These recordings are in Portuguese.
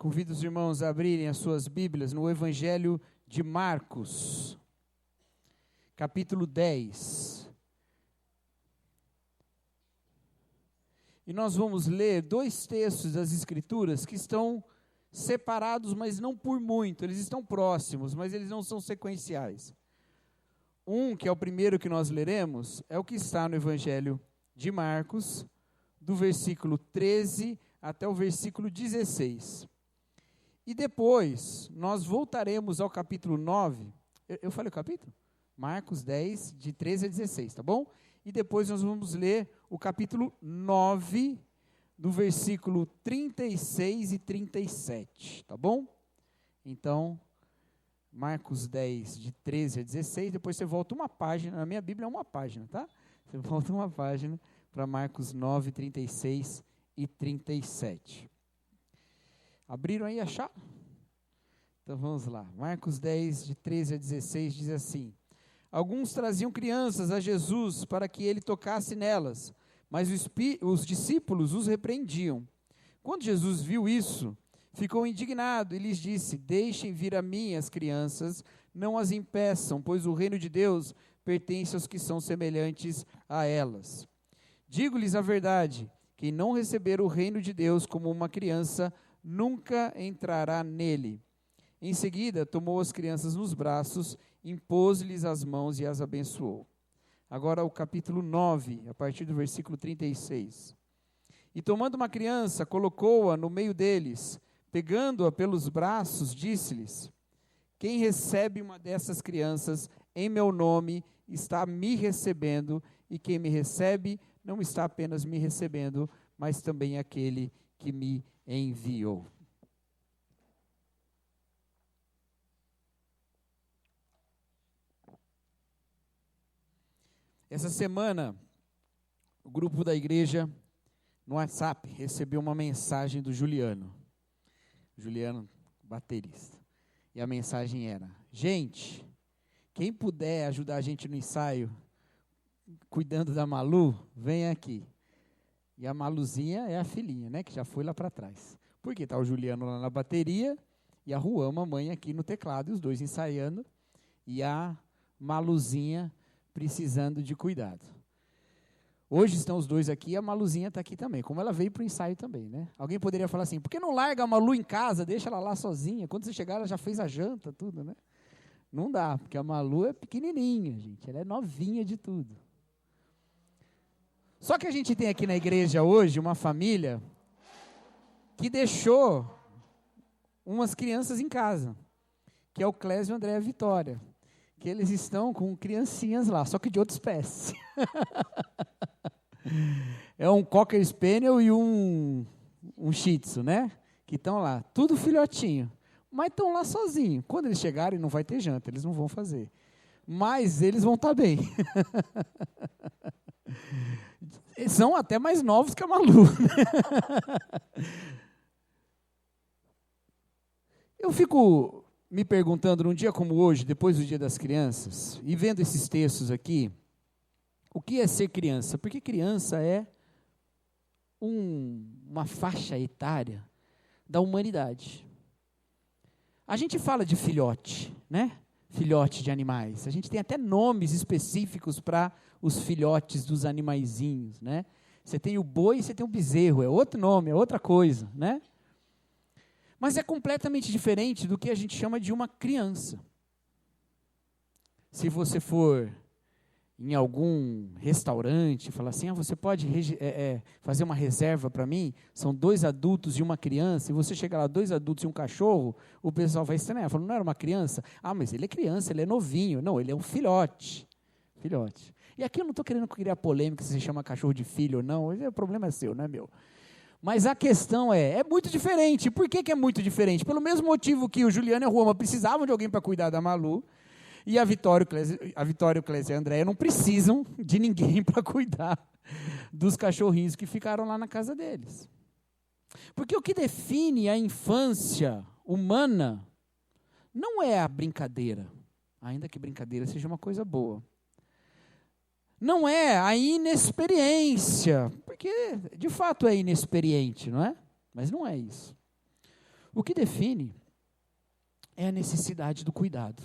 Convido os irmãos a abrirem as suas Bíblias no Evangelho de Marcos, capítulo 10. E nós vamos ler dois textos das Escrituras que estão separados, mas não por muito. Eles estão próximos, mas eles não são sequenciais. Um, que é o primeiro que nós leremos, é o que está no Evangelho de Marcos, do versículo 13 até o versículo 16. E depois, nós voltaremos ao capítulo 9. Eu falei o capítulo? Marcos 10, de 13 a 16, tá bom? E depois nós vamos ler o capítulo 9, do versículo 36 e 37, tá bom? Então, Marcos 10, de 13 a 16, depois você volta uma página, na minha Bíblia é uma página, tá? Você volta uma página para Marcos 9, 36 e 37. Abriram aí, acharam? Então vamos lá. Marcos 10, de 13 a 16, diz assim: Alguns traziam crianças a Jesus para que ele tocasse nelas, mas os discípulos os repreendiam. Quando Jesus viu isso, ficou indignado e lhes disse: Deixem vir a mim as crianças, não as impeçam, pois o reino de Deus pertence aos que são semelhantes a elas. Digo-lhes a verdade, quem não receber o reino de Deus como uma criança, nunca entrará nele. Em seguida, tomou as crianças nos braços, impôs-lhes as mãos e as abençoou. Agora o capítulo 9, a partir do versículo 36. E tomando uma criança, colocou-a no meio deles, pegando-a pelos braços, disse-lhes: Quem recebe uma dessas crianças em meu nome, está me recebendo, e quem me recebe, não está apenas me recebendo, mas também aquele que me enviou. Essa semana, o grupo da igreja, no WhatsApp, recebeu uma mensagem do Juliano, baterista. E a mensagem era: Gente, quem puder ajudar a gente no ensaio, cuidando da Malu, vem aqui. E a Maluzinha é a filhinha, né, que já foi lá para trás. Porque está o Juliano lá na bateria e a Juan, mamãe, aqui no teclado, e os dois ensaiando, e a Maluzinha precisando de cuidado. Hoje estão os dois aqui e a Maluzinha está aqui também, como ela veio para o ensaio também, né? Alguém poderia falar assim: por que não larga a Malu em casa, deixa ela lá sozinha? Quando você chegar, ela já fez a janta, tudo, né? Não dá, porque a Malu é pequenininha, gente, ela é novinha de tudo. Só que a gente tem aqui na igreja hoje uma família que deixou umas crianças em casa, que é o Clésio, André e a Vitória, que eles estão com criancinhas lá, só que de outra espécie. É um Cocker Spaniel e um Shih Tzu, né? Que estão lá, tudo filhotinho, mas estão lá sozinhos. Quando eles chegarem, não vai ter janta, eles não vão fazer. Mas eles vão estar bem. Eles são até mais novos que a Malu. Eu fico me perguntando, num dia como hoje, depois do Dia das Crianças, e vendo esses textos aqui, o que é ser criança? Porque criança é uma faixa etária da humanidade. A gente fala de filhote, né? Filhote de animais. A gente tem até nomes específicos para os filhotes dos animaizinhos, né? Você tem o boi e você tem o bezerro, é outro nome, é outra coisa, né? Mas é completamente diferente do que a gente chama de uma criança. Se você for em algum restaurante, falar assim: você pode fazer uma reserva para mim? São 2 adultos e uma criança, e você chega lá, 2 adultos e um cachorro, o pessoal vai estranhar, falando: não era uma criança? Ah, mas ele é criança, ele é novinho. Não, ele é um filhote. Filhote. E aqui eu não estou querendo criar polêmica se você chama cachorro de filho ou não, o problema é seu, não é meu. Mas a questão é muito diferente. Por que é muito diferente? Pelo mesmo motivo que o Juliano e a Roma precisavam de alguém para cuidar da Malu, e a Vitória, o Clésio e a Andréia não precisam de ninguém para cuidar dos cachorrinhos que ficaram lá na casa deles. Porque o que define a infância humana não é a brincadeira, ainda que brincadeira seja uma coisa boa. Não é a inexperiência, porque de fato é inexperiente, não é? Mas não é isso. O que define é a necessidade do cuidado.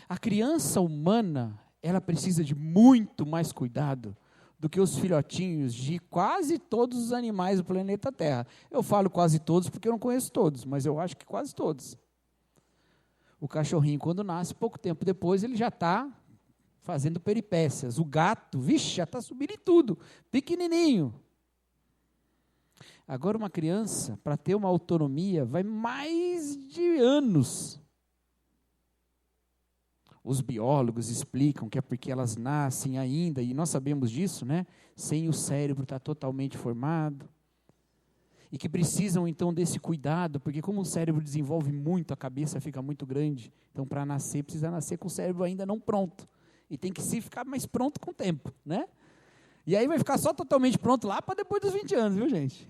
A criança humana, ela precisa de muito mais cuidado do que os filhotinhos de quase todos os animais do planeta Terra. Eu falo quase todos porque eu não conheço todos, mas eu acho que quase todos. O cachorrinho, quando nasce, pouco tempo depois, ele já está fazendo peripécias. O gato, vixe, já está subindo em tudo, pequenininho. Agora, uma criança, para ter uma autonomia, vai mais de anos. Os biólogos explicam que é porque elas nascem ainda, e nós sabemos disso, né? Sem o cérebro estar totalmente formado. E que precisam, então, desse cuidado, porque como o cérebro desenvolve muito, a cabeça fica muito grande. Então, para nascer, precisa nascer com o cérebro ainda não pronto. E tem que se ficar mais pronto com o tempo, né? E aí vai ficar só totalmente pronto lá para depois dos 20 anos, viu, gente?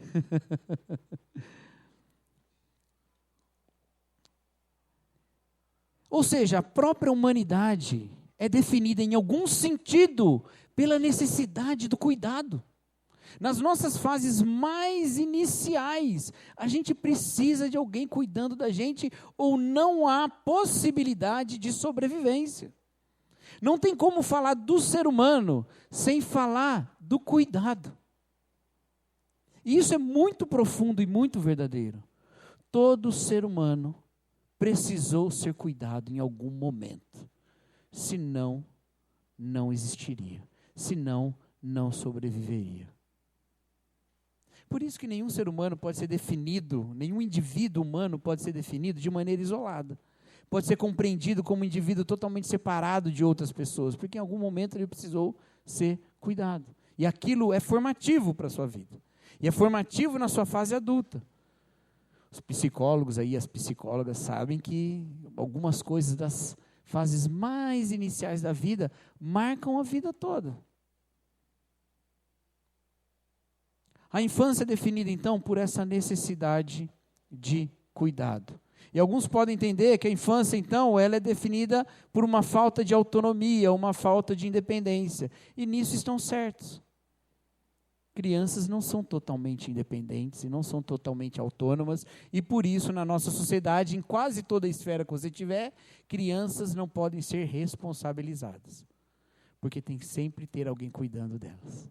Ou seja, a própria humanidade é definida em algum sentido pela necessidade do cuidado. Nas nossas fases mais iniciais, a gente precisa de alguém cuidando da gente ou não há possibilidade de sobrevivência. Não tem como falar do ser humano sem falar do cuidado. E isso é muito profundo e muito verdadeiro. Todo ser humano precisou ser cuidado em algum momento. Senão, não existiria. Senão, não sobreviveria. Por isso que nenhum ser humano pode ser definido, nenhum indivíduo humano pode ser definido de maneira isolada. Pode ser compreendido como um indivíduo totalmente separado de outras pessoas, porque em algum momento ele precisou ser cuidado. E aquilo é formativo para a sua vida. E é formativo na sua fase adulta. Os psicólogos aí, as psicólogas sabem que algumas coisas das fases mais iniciais da vida marcam a vida toda. A infância é definida, então, por essa necessidade de cuidado. E alguns podem entender que a infância, então, ela é definida por uma falta de autonomia, uma falta de independência. E nisso estão certos. Crianças não são totalmente independentes e não são totalmente autônomas. E por isso, na nossa sociedade, em quase toda a esfera que você tiver, crianças não podem ser responsabilizadas. Porque tem que sempre ter alguém cuidando delas.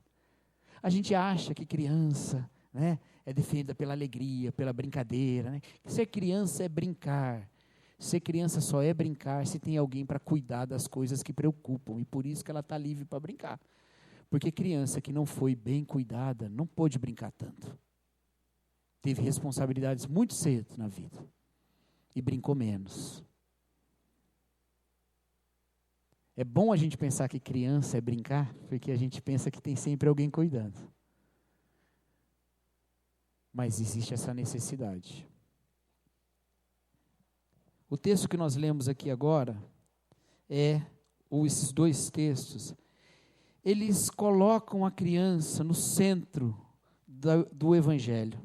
A gente acha que criança, né, é definida pela alegria, pela brincadeira. Né? Ser criança é brincar. Ser criança só é brincar se tem alguém para cuidar das coisas que preocupam. E por isso que ela está livre para brincar. Porque criança que não foi bem cuidada não pôde brincar tanto. Teve responsabilidades muito cedo na vida. E brincou menos. É bom a gente pensar que criança é brincar, porque a gente pensa que tem sempre alguém cuidando. Mas existe essa necessidade. O texto que nós lemos aqui agora, ou esses dois textos, eles colocam a criança no centro do Evangelho.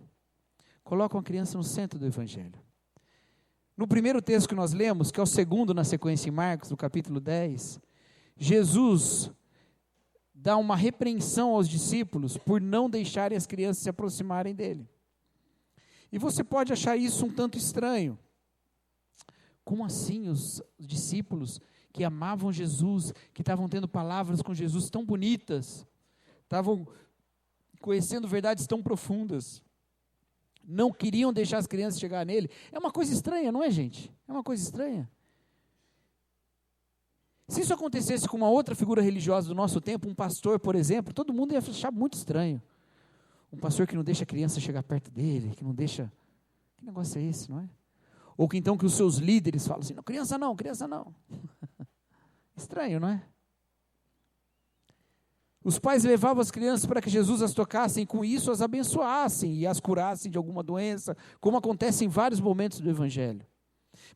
Colocam a criança no centro do Evangelho. No primeiro texto que nós lemos, que é o segundo na sequência em Marcos, no capítulo 10, Jesus dá uma repreensão aos discípulos por não deixarem as crianças se aproximarem dele. E você pode achar isso um tanto estranho. Como assim os discípulos que amavam Jesus, que estavam tendo palavras com Jesus tão bonitas, estavam conhecendo verdades tão profundas, não queriam deixar as crianças chegar nele? É uma coisa estranha, não é, gente? É uma coisa estranha. Se isso acontecesse com uma outra figura religiosa do nosso tempo, um pastor, por exemplo, todo mundo ia achar muito estranho. Um pastor que não deixa a criança chegar perto dele, que não deixa... Que negócio é esse, não é? Ou que então que os seus líderes falam assim, não, criança não, criança não. Estranho, não é? Os pais levavam as crianças para que Jesus as tocasse e com isso as abençoassem e as curassem de alguma doença, como acontece em vários momentos do Evangelho.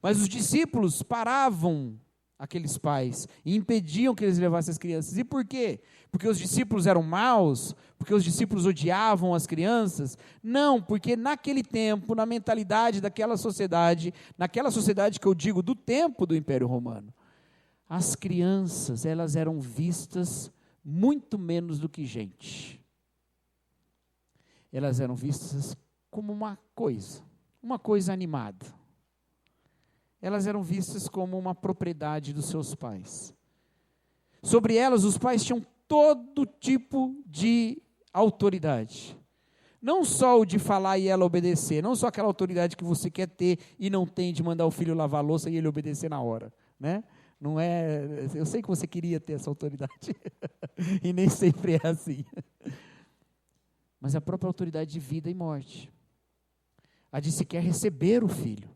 Mas os discípulos paravam aqueles pais e impediam que eles levassem as crianças. E por quê? Porque os discípulos eram maus? Porque os discípulos odiavam as crianças? Não, porque naquele tempo, na mentalidade daquela sociedade, naquela sociedade que eu digo do tempo do Império Romano, as crianças, elas eram vistas muito menos do que gente. Elas eram vistas como uma coisa, uma coisa animada. Elas eram vistas como uma propriedade dos seus pais. Sobre elas, os pais tinham todo tipo de autoridade. Não só o de falar e ela obedecer, não só aquela autoridade que você quer ter e não tem de mandar o filho lavar a louça e ele obedecer na hora, né? Não é, eu sei que você queria ter essa autoridade, e nem sempre é assim. Mas a própria autoridade de vida e morte. A de sequer receber o filho.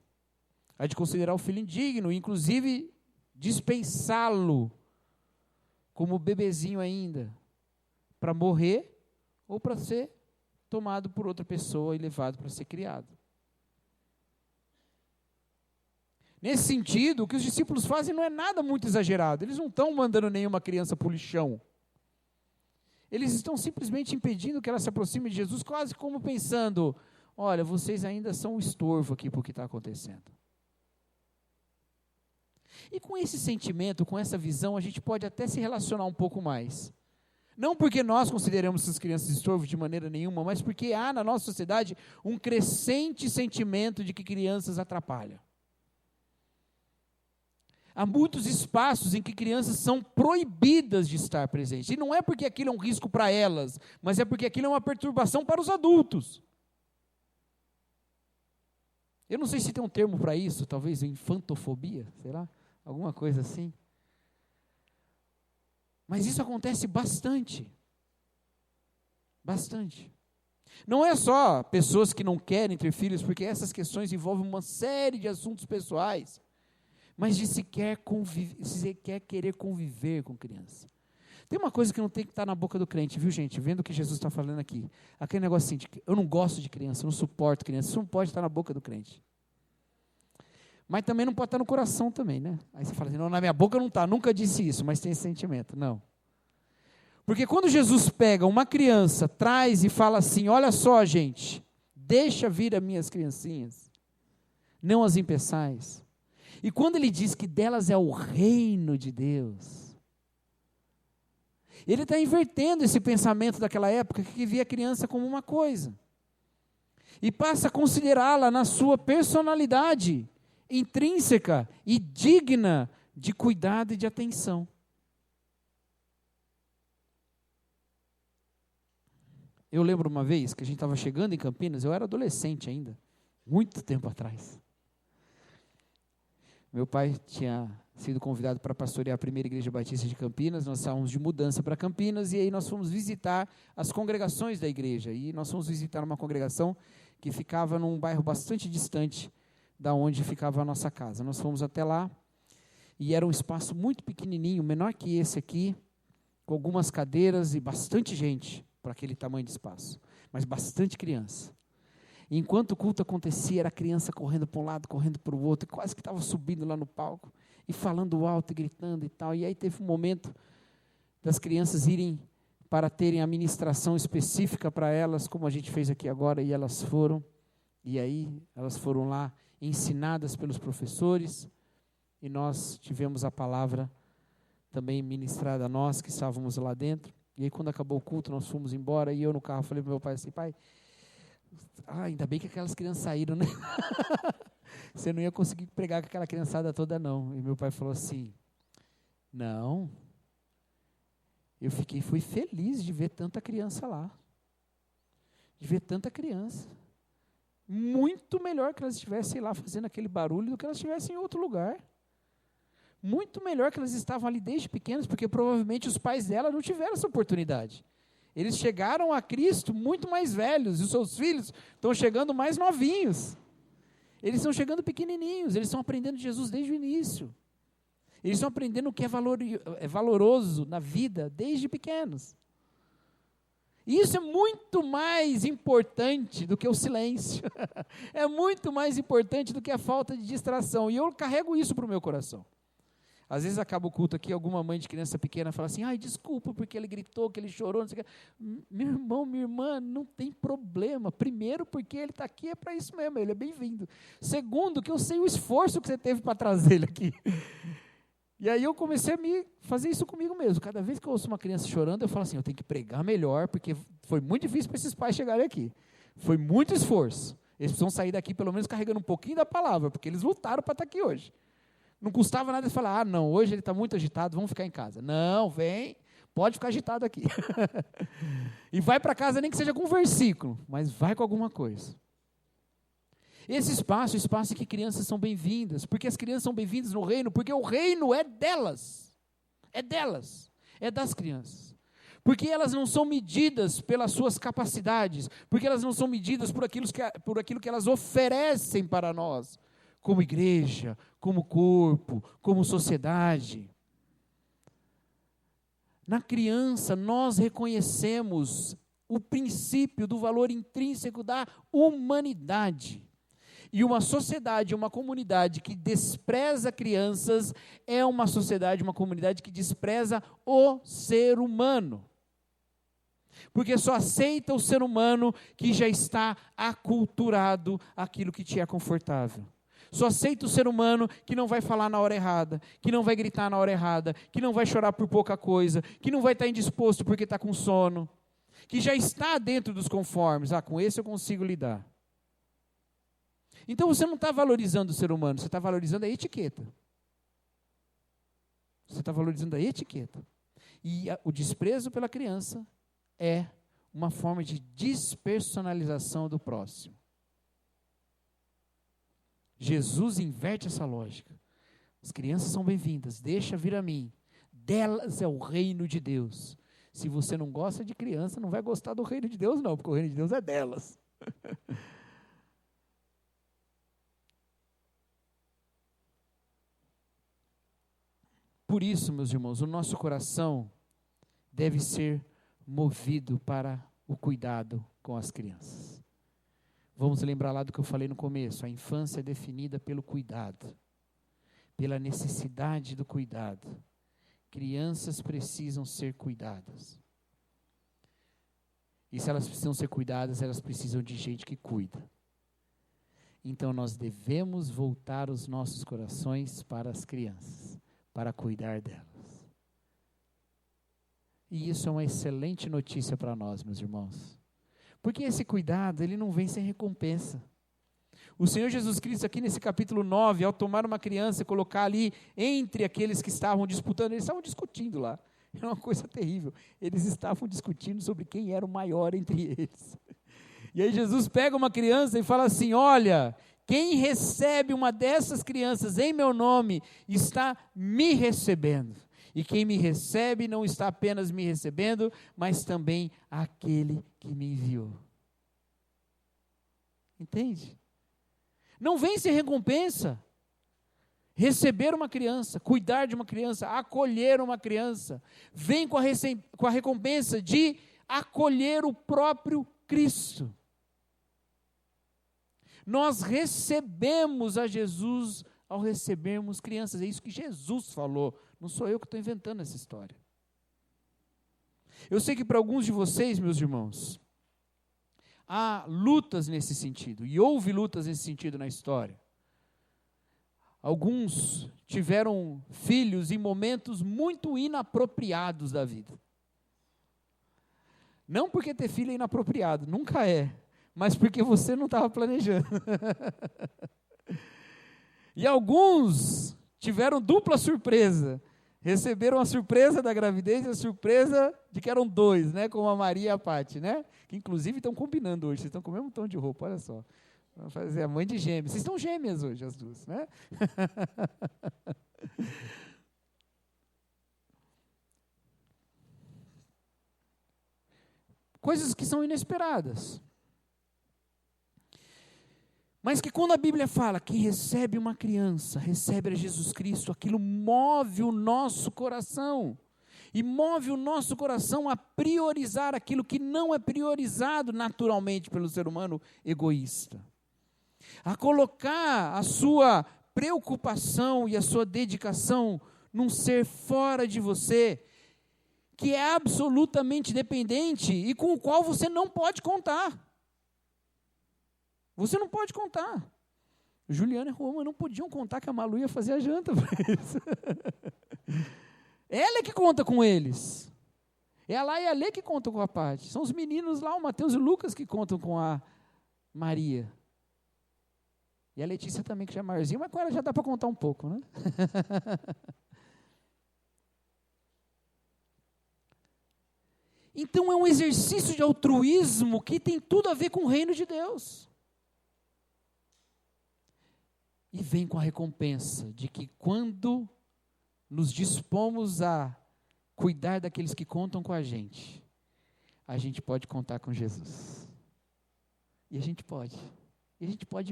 A de considerar o filho indigno, inclusive dispensá-lo como bebezinho ainda, para morrer ou para ser tomado por outra pessoa e levado para ser criado. Nesse sentido, o que os discípulos fazem não é nada muito exagerado. Eles não estão mandando nenhuma criança para o lixão. Eles estão simplesmente impedindo que ela se aproxime de Jesus, quase como pensando, olha, vocês ainda são um estorvo aqui para o que está acontecendo. E com esse sentimento, com essa visão, a gente pode até se relacionar um pouco mais. Não porque nós consideramos essas crianças estorvo de maneira nenhuma, mas porque há na nossa sociedade um crescente sentimento de que crianças atrapalham. Há muitos espaços em que crianças são proibidas de estar presentes. E não é porque aquilo é um risco para elas, mas é porque aquilo é uma perturbação para os adultos. Eu não sei se tem um termo para isso, talvez infantofobia, será? Alguma coisa assim. Mas isso acontece bastante. Bastante. Não é só pessoas que não querem ter filhos, porque essas questões envolvem uma série de assuntos pessoais, mas de sequer querer conviver com criança. Tem uma coisa que não tem que estar na boca do crente, viu, gente? Vendo o que Jesus está falando aqui. Aquele negócio assim, de que eu não gosto de criança, eu não suporto criança. Isso não pode estar na boca do crente. Mas também não pode estar no coração também, né? Aí você fala assim, não, na minha boca não está, nunca disse isso, mas tem esse sentimento. Não. Porque quando Jesus pega uma criança, traz e fala assim, olha só, gente, deixa vir as minhas criancinhas, não as impeçais. E quando ele diz que delas é o reino de Deus, ele está invertendo esse pensamento daquela época que via a criança como uma coisa. E passa a considerá-la na sua personalidade intrínseca e digna de cuidado e de atenção. Eu lembro uma vez que a gente estava chegando em Campinas, eu era adolescente ainda, muito tempo atrás. Meu pai tinha sido convidado para pastorear a primeira igreja batista de Campinas, nós estávamos de mudança para Campinas, e aí nós fomos visitar as congregações da igreja, e nós fomos visitar uma congregação que ficava num bairro bastante distante da onde ficava a nossa casa. Nós fomos até lá, e era um espaço muito pequenininho, menor que esse aqui, com algumas cadeiras e bastante gente para aquele tamanho de espaço, mas bastante criança. E enquanto o culto acontecia, era a criança correndo para um lado, correndo para o outro, e quase que estava subindo lá no palco, e falando alto e gritando e tal. E aí teve um momento das crianças irem para terem a ministração específica para elas, como a gente fez aqui agora, e elas foram. E aí elas foram lá ensinadas pelos professores, e nós tivemos a palavra também ministrada a nós, que estávamos lá dentro. E aí quando acabou o culto, nós fomos embora, e eu no carro falei para o meu pai assim, pai, ainda bem que aquelas crianças saíram, né? Você não ia conseguir pregar com aquela criançada toda, não. E meu pai falou assim, não, fui feliz de ver tanta criança lá, de ver tanta criança. Muito melhor que elas estivessem lá fazendo aquele barulho do que elas estivessem em outro lugar. Muito melhor que elas estavam ali desde pequenas, porque provavelmente os pais dela não tiveram essa oportunidade. Eles chegaram a Cristo muito mais velhos, e os seus filhos estão chegando mais novinhos. Eles estão chegando pequenininhos, eles estão aprendendo de Jesus desde o início. Eles estão aprendendo o que é valoroso na vida desde pequenos. E isso é muito mais importante do que o silêncio. É muito mais importante do que a falta de distração. E eu carrego isso para o meu coração. Às vezes acaba o culto aqui, alguma mãe de criança pequena fala assim, ai, desculpa, porque ele gritou, que ele chorou, não sei o que. Meu irmão, minha irmã, não tem problema. Primeiro, porque ele está aqui, é para isso mesmo, ele é bem-vindo. Segundo, que eu sei o esforço que você teve para trazer ele aqui. E aí eu comecei a fazer isso comigo mesmo. Cada vez que eu ouço uma criança chorando, eu falo assim, eu tenho que pregar melhor, porque foi muito difícil para esses pais chegarem aqui. Foi muito esforço. Eles precisam sair daqui pelo menos carregando um pouquinho da palavra, porque eles lutaram para estar aqui hoje. Não custava nada eles falar, não, hoje ele está muito agitado, vamos ficar em casa. Não, vem, pode ficar agitado aqui. E vai para casa nem que seja com um versículo, mas vai com alguma coisa. Esse espaço é o espaço em que crianças são bem-vindas, porque as crianças são bem-vindas no reino, porque o reino é delas, é das crianças. Porque elas não são medidas pelas suas capacidades, porque elas não são medidas por aquilo que elas oferecem para nós, como igreja, como corpo, como sociedade. Na criança, nós reconhecemos o princípio do valor intrínseco da humanidade. E uma sociedade, uma comunidade que despreza crianças, é uma sociedade, uma comunidade que despreza o ser humano. Porque só aceita o ser humano que já está aculturado àquilo que te é confortável. Só aceita o ser humano que não vai falar na hora errada, que não vai gritar na hora errada, que não vai chorar por pouca coisa, que não vai estar indisposto porque está com sono, que já está dentro dos conformes. Com esse eu consigo lidar. Então você não está valorizando o ser humano, você está valorizando a etiqueta. Você está valorizando a etiqueta. E o desprezo pela criança é uma forma de despersonalização do próximo. Jesus inverte essa lógica. As crianças são bem-vindas, deixa vir a mim. Delas é o reino de Deus. Se você não gosta de criança, não vai gostar do reino de Deus não, porque o reino de Deus é delas. Por isso, meus irmãos, o nosso coração deve ser movido para o cuidado com as crianças. Vamos lembrar lá do que eu falei no começo, a infância é definida pelo cuidado, pela necessidade do cuidado. Crianças precisam ser cuidadas. E se elas precisam ser cuidadas, elas precisam de gente que cuida. Então nós devemos voltar os nossos corações para as crianças, para cuidar delas. E isso é uma excelente notícia para nós, meus irmãos. Porque esse cuidado, ele não vem sem recompensa. O Senhor Jesus Cristo, aqui nesse capítulo 9, ao tomar uma criança e colocar ali entre aqueles que estavam disputando, eles estavam discutindo lá. Era uma coisa terrível. Eles estavam discutindo sobre quem era o maior entre eles. E aí Jesus pega uma criança e fala assim, olha, quem recebe uma dessas crianças em meu nome, está me recebendo. E quem me recebe não está apenas me recebendo, mas também aquele que me enviou. Entende? Não vem sem recompensa. Receber uma criança, cuidar de uma criança, acolher uma criança, vem com a recompensa de acolher o próprio Cristo. Nós recebemos a Jesus ao recebermos crianças. É isso que Jesus falou. Não sou eu que estou inventando essa história. Eu sei que para alguns de vocês, meus irmãos, há lutas nesse sentido. E houve lutas nesse sentido na história. Alguns tiveram filhos em momentos muito inapropriados da vida. Não porque ter filho é inapropriado, nunca é. Mas porque você não estava planejando. E alguns tiveram dupla surpresa. Receberam a surpresa da gravidez e a surpresa de que eram dois, né? Como a Maria e a Paty, né? Que inclusive estão combinando hoje. Vocês estão com o mesmo tom de roupa, olha só. Vamos fazer a mãe de gêmeos. Vocês estão gêmeas hoje, as duas, né? Coisas que são inesperadas. Mas que quando a Bíblia fala que recebe uma criança, recebe a Jesus Cristo, aquilo move o nosso coração. E move o nosso coração a priorizar aquilo que não é priorizado naturalmente pelo ser humano egoísta. A colocar a sua preocupação e a sua dedicação num ser fora de você, que é absolutamente dependente e com o qual você não pode contar. Você não pode contar. Juliana e Roma não podiam contar que a Malu ia fazer a janta para eles. Ela é que conta com eles. É a Lá e a Lê que contam com a Paty. São os meninos lá, o Mateus e o Lucas, que contam com a Maria. E a Letícia também, que já é maiorzinha, mas com ela já dá para contar um pouco, né? Então é um exercício de altruísmo que tem tudo a ver com o reino de Deus. E vem com a recompensa de que quando nos dispomos a cuidar daqueles que contam com a gente pode contar com Jesus. E a gente pode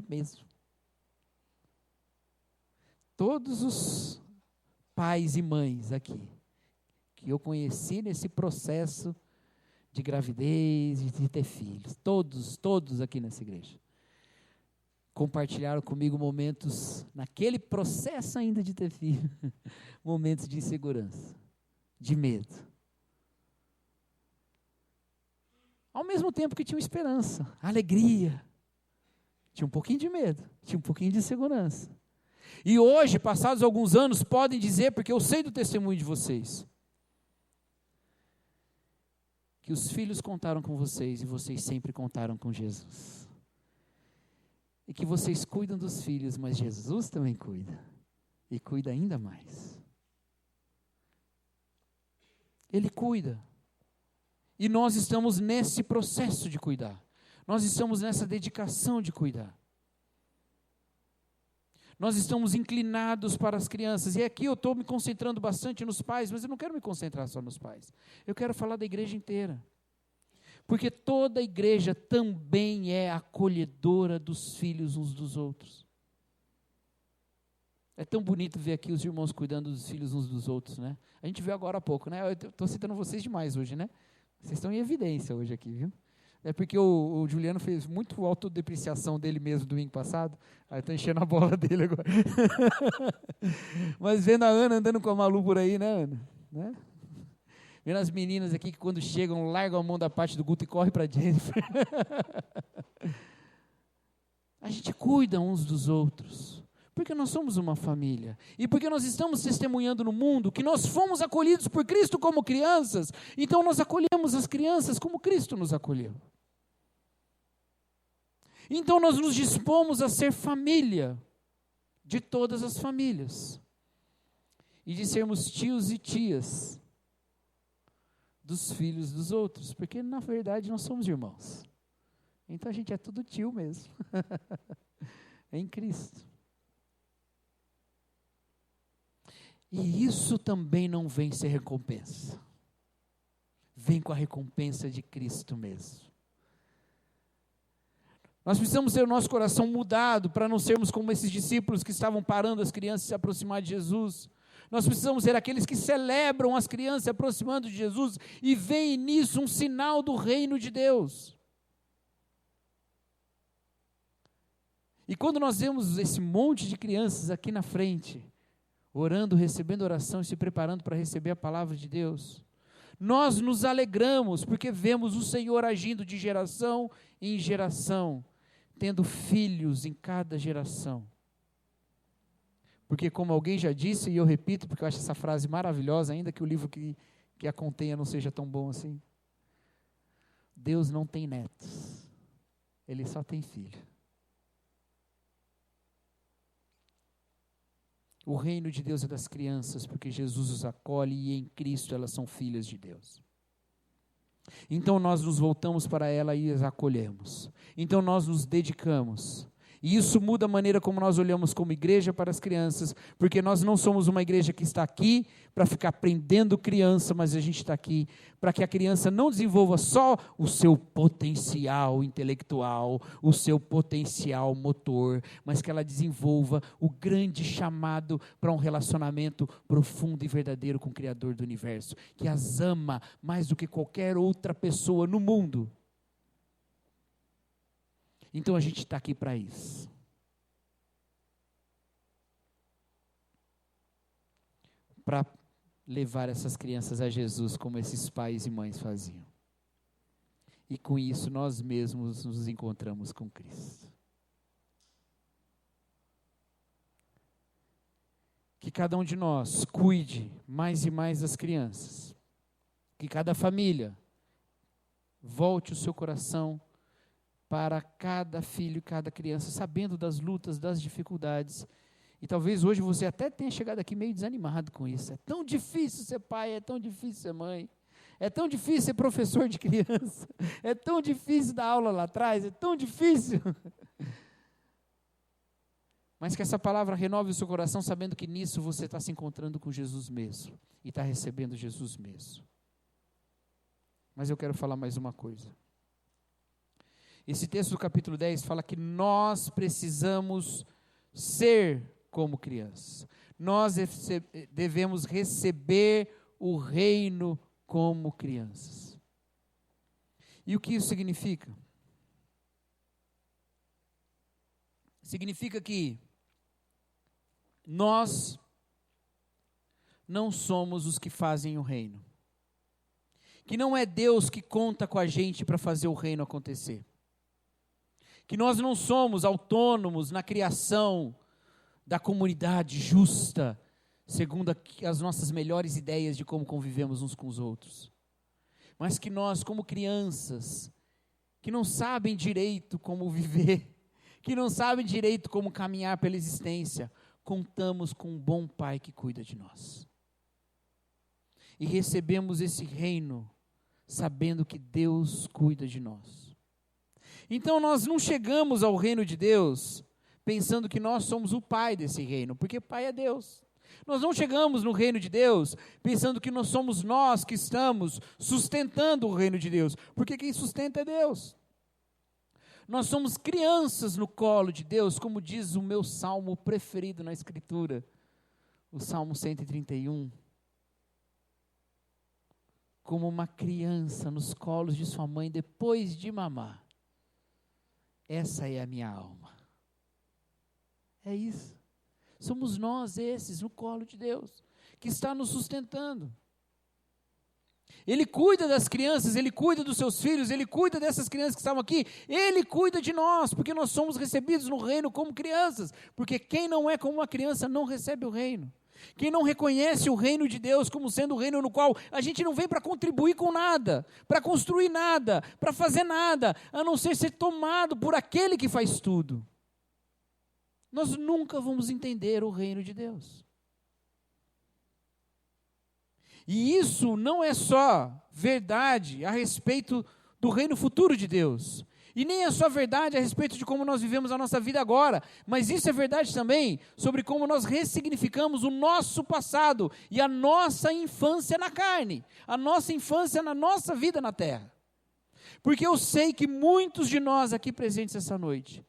mesmo. Todos os pais e mães aqui, que eu conheci nesse processo de gravidez, de ter filhos, todos aqui nessa igreja, compartilharam comigo momentos, naquele processo ainda de ter filho, momentos de insegurança, de medo. Ao mesmo tempo que tinham esperança, alegria, tinha um pouquinho de medo, tinha um pouquinho de insegurança. E hoje, passados alguns anos, podem dizer, porque eu sei do testemunho de vocês, que os filhos contaram com vocês e vocês sempre contaram com Jesus. E que vocês cuidam dos filhos, mas Jesus também cuida. E cuida ainda mais. Ele cuida. E nós estamos nesse processo de cuidar. Nós estamos nessa dedicação de cuidar. Nós estamos inclinados para as crianças. E aqui eu estou me concentrando bastante nos pais, mas eu não quero me concentrar só nos pais. Eu quero falar da igreja inteira. Porque toda a igreja também é acolhedora dos filhos uns dos outros. É tão bonito ver aqui os irmãos cuidando dos filhos uns dos outros, né? A gente viu agora há pouco, né? Eu estou citando vocês demais hoje, né? Vocês estão em evidência hoje aqui, viu? É porque o Juliano fez muito autodepreciação dele mesmo domingo passado. Aí está enchendo a bola dele agora. Mas vendo a Ana andando com a Malu por aí, né, Ana? Né? Vendo as meninas aqui que quando chegam, largam a mão da parte do Guto e correm para a Jennifer. A gente cuida uns dos outros. Porque nós somos uma família. E porque nós estamos testemunhando no mundo que nós fomos acolhidos por Cristo como crianças. Então nós acolhemos as crianças como Cristo nos acolheu. Então nós nos dispomos a ser família de todas as famílias. E de sermos tios e tias dos filhos dos outros. Porque na verdade nós somos irmãos. Então a gente é tudo tio mesmo. Em Cristo. E isso também não vem ser recompensa. Vem com a recompensa de Cristo mesmo. Nós precisamos ter o nosso coração mudado para não sermos como esses discípulos que estavam parando as crianças se aproximar de Jesus. Nós precisamos ser aqueles que celebram as crianças se aproximando de Jesus e veem nisso um sinal do reino de Deus. E quando nós vemos esse monte de crianças aqui na frente, orando, recebendo oração e se preparando para receber a palavra de Deus, nós nos alegramos, porque vemos o Senhor agindo de geração em geração, tendo filhos em cada geração. Porque como alguém já disse, e eu repito, porque eu acho essa frase maravilhosa, ainda que o livro que a contenha não seja tão bom assim, Deus não tem netos, Ele só tem filho. O reino de Deus é das crianças, porque Jesus os acolhe e em Cristo elas são filhas de Deus. Então nós nos voltamos para ela e as acolhemos. Então nós nos dedicamos. E isso muda a maneira como nós olhamos como igreja para as crianças, porque nós não somos uma igreja que está aqui para ficar prendendo criança, mas a gente está aqui para que a criança não desenvolva só o seu potencial intelectual, o seu potencial motor, mas que ela desenvolva o grande chamado para um relacionamento profundo e verdadeiro com o Criador do universo, que as ama mais do que qualquer outra pessoa no mundo. Então a gente está aqui para isso. Para levar essas crianças a Jesus como esses pais e mães faziam. E com isso nós mesmos nos encontramos com Cristo. Que cada um de nós cuide mais e mais das crianças. Que cada família volte o seu coração para cada filho e cada criança, sabendo das lutas, das dificuldades. E talvez hoje você até tenha chegado aqui meio desanimado com isso. É tão difícil ser pai, é tão difícil ser mãe. É tão difícil ser professor de criança. É tão difícil dar aula lá atrás, é tão difícil. Mas que essa palavra renove o seu coração, sabendo que nisso você está se encontrando com Jesus mesmo. E está recebendo Jesus mesmo. Mas eu quero falar mais uma coisa. Esse texto do capítulo 10 fala que nós precisamos ser como crianças. Nós devemos receber o reino como crianças. E o que isso significa? Significa que nós não somos os que fazem o reino. Que não é Deus que conta com a gente para fazer o reino acontecer. Que nós não somos autônomos na criação da comunidade justa, segundo as nossas melhores ideias de como convivemos uns com os outros. Mas que nós, como crianças, que não sabem direito como viver, que não sabem direito como caminhar pela existência, contamos com um bom Pai que cuida de nós. E recebemos esse reino, sabendo que Deus cuida de nós. Então nós não chegamos ao reino de Deus pensando que nós somos o pai desse reino, porque pai é Deus. Nós não chegamos no reino de Deus pensando que nós somos nós que estamos sustentando o reino de Deus, porque quem sustenta é Deus. Nós somos crianças no colo de Deus, como diz o meu salmo preferido na Escritura, o Salmo 131. Como uma criança nos colos de sua mãe depois de mamar. Essa é a minha alma. É isso. Somos nós esses no colo de Deus, que está nos sustentando. Ele cuida das crianças, Ele cuida dos seus filhos, Ele cuida dessas crianças que estavam aqui, Ele cuida de nós, porque nós somos recebidos no reino como crianças, porque quem não é como uma criança não recebe o reino. Quem não reconhece o reino de Deus como sendo o reino no qual a gente não vem para contribuir com nada, para construir nada, para fazer nada, a não ser tomado por aquele que faz tudo, nós nunca vamos entender o reino de Deus. E isso não é só verdade a respeito do reino futuro de Deus, e nem é só verdade a respeito de como nós vivemos a nossa vida agora, mas isso é verdade também sobre como nós ressignificamos o nosso passado e a nossa infância na carne, a nossa infância na nossa vida na terra. Porque eu sei que muitos de nós aqui presentes essa noite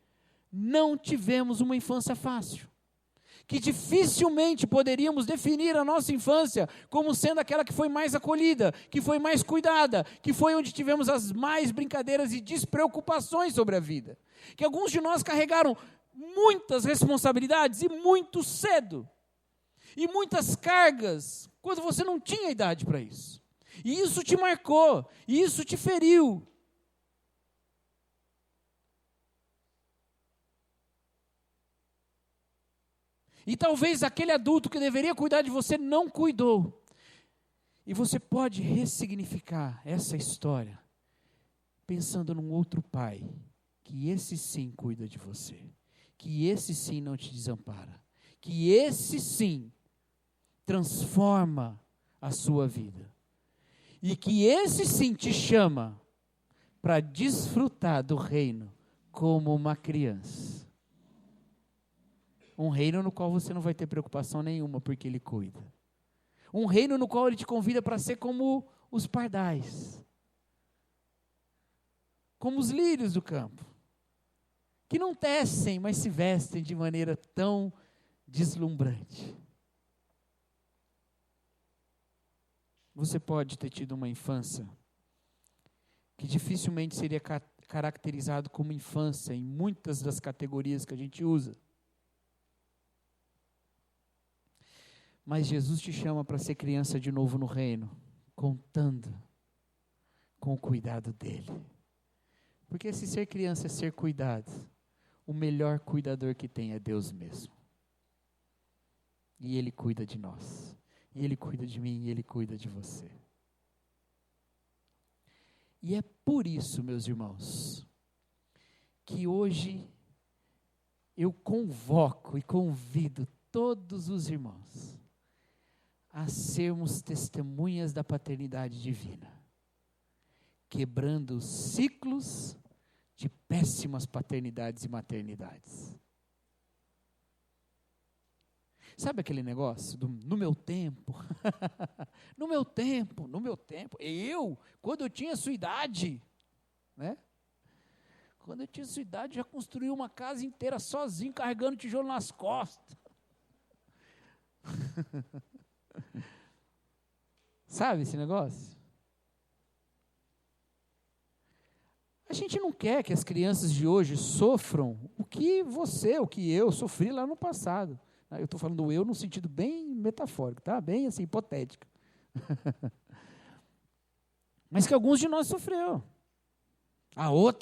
não tivemos uma infância fácil, que dificilmente poderíamos definir a nossa infância como sendo aquela que foi mais acolhida, que foi mais cuidada, que foi onde tivemos as mais brincadeiras e despreocupações sobre a vida. Que alguns de nós carregaram muitas responsabilidades e muito cedo, e muitas cargas, quando você não tinha idade para isso. E isso te marcou, e isso te feriu. E talvez aquele adulto que deveria cuidar de você não cuidou. E você pode ressignificar essa história pensando num outro pai, que esse sim cuida de você, que esse sim não te desampara, que esse sim transforma a sua vida, e que esse sim te chama para desfrutar do reino como uma criança. Um reino no qual você não vai ter preocupação nenhuma, porque Ele cuida. Um reino no qual Ele te convida para ser como os pardais, como os lírios do campo, que não tecem, mas se vestem de maneira tão deslumbrante. Você pode ter tido uma infância que dificilmente seria caracterizado como infância em muitas das categorias que a gente usa. Mas Jesus te chama para ser criança de novo no reino, contando com o cuidado dEle. Porque se ser criança é ser cuidado, o melhor cuidador que tem é Deus mesmo. E Ele cuida de nós, e Ele cuida de mim, e Ele cuida de você. E é por isso, meus irmãos, que hoje eu convoco e convido todos os irmãos a sermos testemunhas da paternidade divina, quebrando os ciclos de péssimas paternidades e maternidades. Sabe aquele negócio no meu tempo? no meu tempo, quando eu tinha sua idade, né? Quando eu tinha sua idade, já construí uma casa inteira sozinho, carregando tijolo nas costas. Sabe esse negócio? A gente não quer que as crianças de hoje sofram o que eu sofri lá no passado. Eu estou falando eu no sentido bem metafórico, tá? Bem assim, hipotético. Mas que alguns de nós sofreu.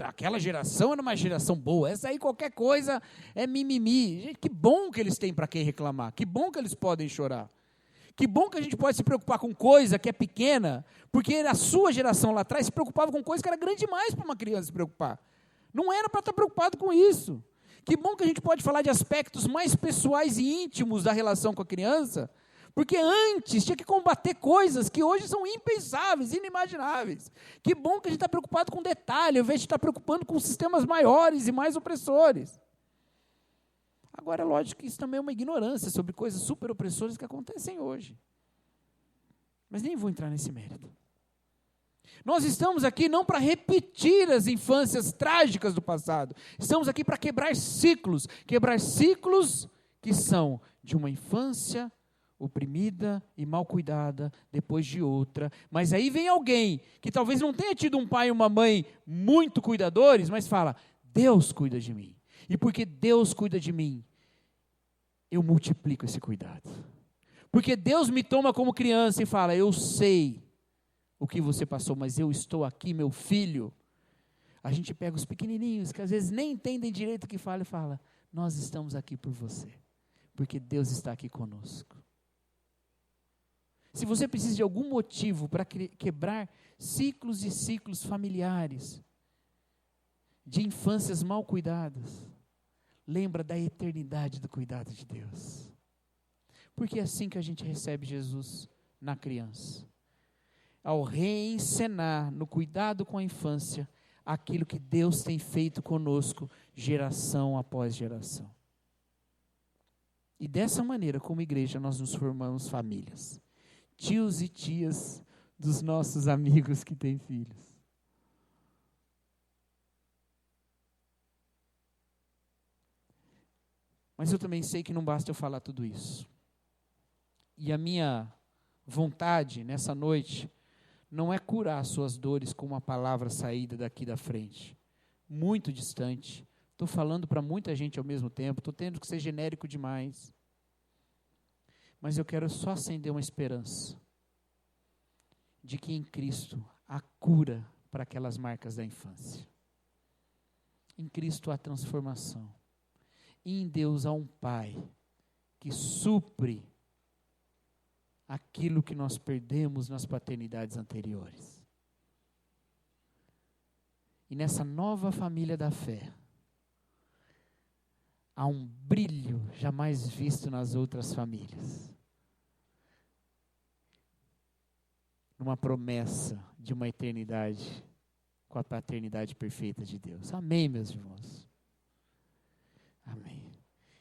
Aquela geração era uma geração boa. Essa aí qualquer coisa é mimimi. Gente, que bom que eles têm para quem reclamar. Que bom que eles podem chorar. Que bom que a gente pode se preocupar com coisa que é pequena, porque a sua geração lá atrás se preocupava com coisa que era grande demais para uma criança se preocupar. Não era para estar preocupado com isso. Que bom que a gente pode falar de aspectos mais pessoais e íntimos da relação com a criança, porque antes tinha que combater coisas que hoje são impensáveis, inimagináveis. Que bom que a gente está preocupado com detalhe, ao invés de estar preocupando com sistemas maiores e mais opressores. Agora, é lógico que isso também é uma ignorância sobre coisas super opressoras que acontecem hoje. Mas nem vou entrar nesse mérito. Nós estamos aqui não para repetir as infâncias trágicas do passado. Estamos aqui para quebrar ciclos que são de uma infância oprimida e mal cuidada, depois de outra. Mas aí vem alguém que talvez não tenha tido um pai e uma mãe muito cuidadores, mas fala, Deus cuida de mim. E porque Deus cuida de mim, eu multiplico esse cuidado. Porque Deus me toma como criança e fala, eu sei o que você passou, mas eu estou aqui, meu filho. A gente pega os pequenininhos, que às vezes nem entendem direito o que fala, e fala, nós estamos aqui por você, porque Deus está aqui conosco. Se você precisa de algum motivo para quebrar ciclos e ciclos familiares, de infâncias mal cuidadas, lembra da eternidade do cuidado de Deus. Porque é assim que a gente recebe Jesus na criança. Ao reencenar no cuidado com a infância, aquilo que Deus tem feito conosco, geração após geração. E dessa maneira, como igreja, nós nos formamos famílias. Tios e tias dos nossos amigos que têm filhos. Mas eu também sei que não basta eu falar tudo isso. E a minha vontade nessa noite não é curar suas dores com uma palavra saída daqui da frente. Muito distante. Estou falando para muita gente ao mesmo tempo, estou tendo que ser genérico demais. Mas eu quero só acender uma esperança de que em Cristo há cura para aquelas marcas da infância. Em Cristo há transformação. E em Deus há um Pai que supre aquilo que nós perdemos nas paternidades anteriores. E nessa nova família da fé, há um brilho jamais visto nas outras famílias. Numa promessa de uma eternidade com a paternidade perfeita de Deus. Amém, meus irmãos? Amém.